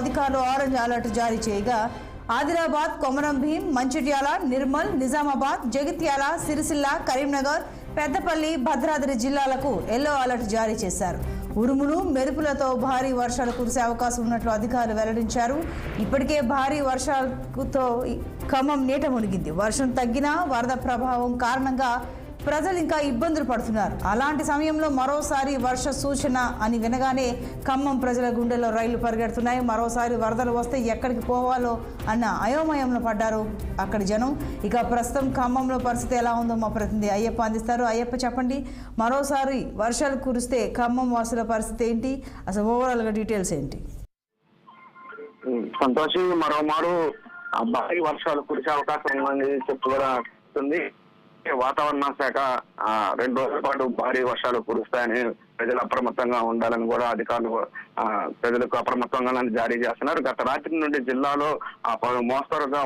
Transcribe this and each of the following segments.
అధికారులు orange alert జారీ చేయగా ఆదిలాబాద్, కొమరం భీం, మంచిర్యాల, నిర్మల్, నిజామాబాద్, జగిత్యాల, సిరిసిల్ల, కరీంనగర్, పెద్దపల్లి, భద్రాద్రి జిల్లాలకు ఎల్లో అలర్ట్ జారీ చేశారు. ఉరుములు, మెరుపులతో భారీ వర్షాలు కురిసే అవకాశం ఉన్నట్లు అధికారులు వెల్లడించారు. ఇప్పటికే భారీ వర్షాలతో ఖమ్మం నీట మునిగింది. వర్షం తగ్గినా వరద ప్రభావం కారణంగా ప్రజలు ఇంకా ఇబ్బందులు పడుతున్నారు. అలాంటి సమయంలో మరోసారి వర్ష సూచన అని వినగానే ఖమ్మం ప్రజల గుండెల్లో రైళ్లు పరిగెడుతున్నాయి. మరోసారి వరదలు వస్తే ఎక్కడికి పోవాలో అన్న అయోమయంలో పడ్డారు అక్కడి జనం. ఇక ప్రస్తుతం ఖమ్మంలో పరిస్థితి ఎలా ఉందో మా ప్రతినిధి అయ్యప్ప అందిస్తారు. అయ్యప్ప, చెప్పండి, మరోసారి వర్షాలు కురిస్తే ఖమ్మం వాసుల పరిస్థితి ఏంటి, అసలు ఓవరాల్గా డీటెయిల్స్ ఏంటి? సంతోషి, మరోమారు భారీ వర్షాలు కురిసే అవకాశం ఉందని చెప్తుంది. వాతావరణ శాఖ 2 రోజుల పాటు భారీ వర్షాలు కురుస్తాయని ప్రజలు అప్రమత్తంగా ఉండాలని కూడా అధికారులు ప్రజలకు అప్రమత్తంగా జారీ చేస్తున్నారు. గత రాత్రి నుండి జిల్లాలో మోస్తరుగా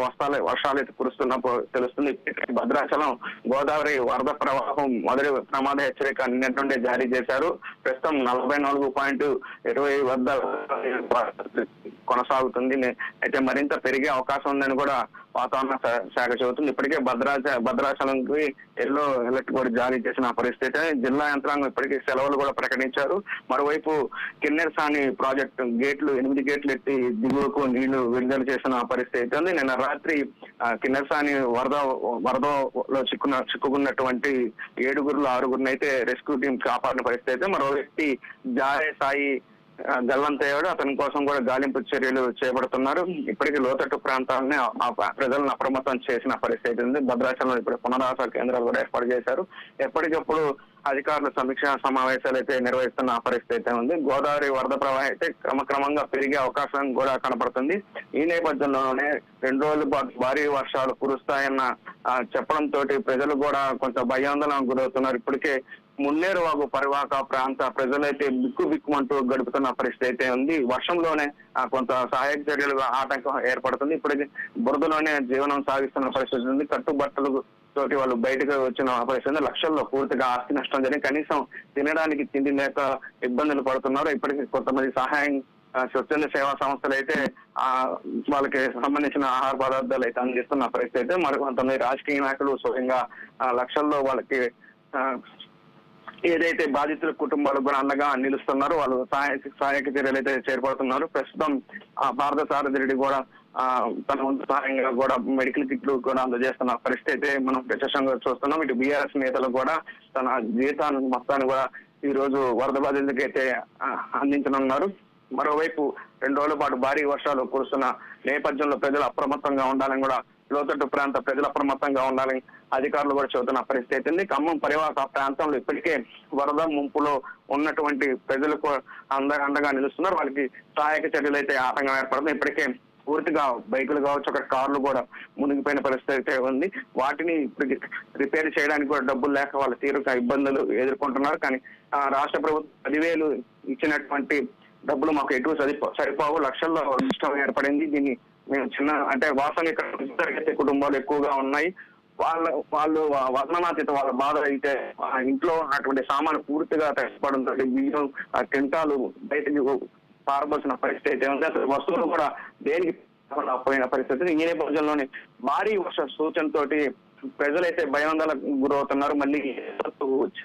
వర్షాలు అయితే కురుస్తున్నప్పుడు తెలుస్తుంది. భద్రాచలం గోదావరి వరద ప్రవాహం మొదటి ప్రమాద హెచ్చరిక నిన్నటి నుండి జారీ చేశారు. ప్రస్తుతం 44.20 వద్ద కొనసాగుతుంది. అయితే మరింత పెరిగే అవకాశం ఉందని కూడా వాతావరణ శాఖ చెబుతుంది. ఇప్పటికే భద్రాచలంకి ఎల్లో అలర్ట్ కూడా జారీ చేసిన పరిస్థితి. జిల్లా యంత్రాంగం ఇప్పటికే సెలవులు కూడా ప్రకటించారు. మరోవైపు కిన్నెరసాని ప్రాజెక్టు 8 గేట్లు ఎత్తి దిగువకు నీళ్లు విడుదల చేసిన పరిస్థితి ఉంది. నిన్న రాత్రి కిన్నెరసాని వరదలో చిక్కుకున్నటువంటి 6 అయితే రెస్క్యూ టీం కాపాడిన పరిస్థితి. మరో వ్యక్తి జారే సాయి గల్లంతయ్యాడు. అతని కోసం కూడా గాలింపు చర్యలు చేపడుతున్నారు. ఇప్పటికీ లోతట్టు ప్రాంతాలని ప్రజలను అప్రమత్తం చేసిన పరిస్థితి ఉంది. భద్రాచలంలో ఇప్పుడు పునరావాస కేంద్రాలు కూడా ఏర్పాటు చేశారు. ఎప్పటికప్పుడు అధికారులు సమీక్షా సమావేశాలు అయితే నిర్వహిస్తున్న పరిస్థితి ఉంది. గోదావరి వరద ప్రవాహం అయితే క్రమక్రమంగా పెరిగే అవకాశం కూడా కనపడుతుంది. ఈ నేపథ్యంలోనే 2 రోజుల పాటు భారీ వర్షాలు కురుస్తాయన్న చెప్పడంతో ప్రజలు కూడా కొంచెం భయాందోళనకు గురవుతున్నారు. ఇప్పటికే మున్నేరు వాగు పరివాహక ప్రాంత ప్రజలైతే బిక్కుమంటూ గడుపుతున్న పరిస్థితి అయితే ఉంది. వర్షంలోనే కొంత సహాయక చర్యలు ఆటంకం ఏర్పడుతుంది. ఇప్పటికీ బురదలోనే జీవనం సాగిస్తున్న పరిస్థితి ఉంది. కట్టుబట్టలు తోటి వాళ్ళు బయటకు వచ్చిన పరిస్థితి. లక్షల్లో పూర్తిగా ఆస్తి నష్టం జరిగి కనీసం తినడానికి తిండి లేక ఇబ్బందులు పడుతున్నారు. ఇప్పటికీ కొంతమంది సహాయం స్వచ్ఛంద సేవా సంస్థలు అయితే వాళ్ళకి సంబంధించిన ఆహార పదార్థాలు అయితే అందిస్తున్న పరిస్థితి అయితే. మరి కొంతమంది రాజకీయ నాయకులు స్వయంగా లక్షల్లో వాళ్ళకి ఏదైతే బాధితుల కుటుంబాలు కూడా అండగా నిలుస్తున్నారో వాళ్ళు సహాయక చర్యలు అయితే చేపడుతున్నారు. ప్రస్తుతం పార్థసారథి రెడ్డి కూడా తన వంతు సహాయంగా కూడా మెడికల్ కిట్లు కూడా అందజేస్తున్న పరిస్థితి అయితే మనం ప్రత్యక్షంగా చూస్తున్నాం. ఇటు బీఆర్ఎస్ నేతలు కూడా తన జీతాన్ని మొత్తాన్ని కూడా ఈ రోజు వరద బాధితులకి అయితే అందించనున్నారు. మరోవైపు 2 రోజుల పాటు భారీ వర్షాలు కురుస్తున్న నేపథ్యంలో ప్రజలు అప్రమత్తంగా ఉండాలని కూడా లోతట్టు ప్రాంత ప్రజలు అప్రమత్తంగా ఉండాలని అధికారులు కూడా చెబుతున్న పరిస్థితి ఉంది. ఖమ్మం పరివాహక ప్రాంతంలో ఇప్పటికే వరద ముంపులో ఉన్నటువంటి ప్రజలకు అండగా నిలుస్తున్నారు. వాళ్ళకి సహాయక చర్యలు అయితే ఆటంకం ఏర్పడుతుంది. ఇప్పటికే పూర్తిగా బైకులు కావచ్చు, అక్కడ కార్లు కూడా మునిగిపోయిన పరిస్థితి అయితే ఉంది. వాటిని రిపేర్ చేయడానికి కూడా డబ్బులు లేక వాళ్ళ తీరుగా ఇబ్బందులు ఎదుర్కొంటున్నారు. కానీ రాష్ట్ర ప్రభుత్వం 10,000 ఇచ్చినటువంటి డబ్బులు మాకు ఎటు సరిపోవు, లక్షల్లో నష్టం ఏర్పడింది. దీన్ని మేము అంటే వాసన ఇక్కడ కుటుంబాలు ఎక్కువగా ఉన్నాయి. వాళ్ళు వర్ణనాతీత వాళ్ళ బాధ అయితే ఇంట్లో ఉన్నటువంటి సామాను పూర్తిగా తెచ్చపడంతో బియ్యం కింటాలు బయటకు పారబోసిన పరిస్థితి అయితే ఉంది. అసలు వస్తువులు కూడా దేనికి పోయిన పరిస్థితి. ఈ నేపథ్యంలోనే భారీ వర్ష సూచనతోటి ప్రజలైతే భయాందోళనకు గురవుతున్నారు. మళ్ళీ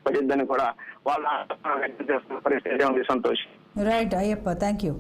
పడిద్దని కూడా వాళ్ళ వ్యక్తం చేస్తున్న పరిస్థితి ఉంది. Santosh. Right Ayyappa, thank you.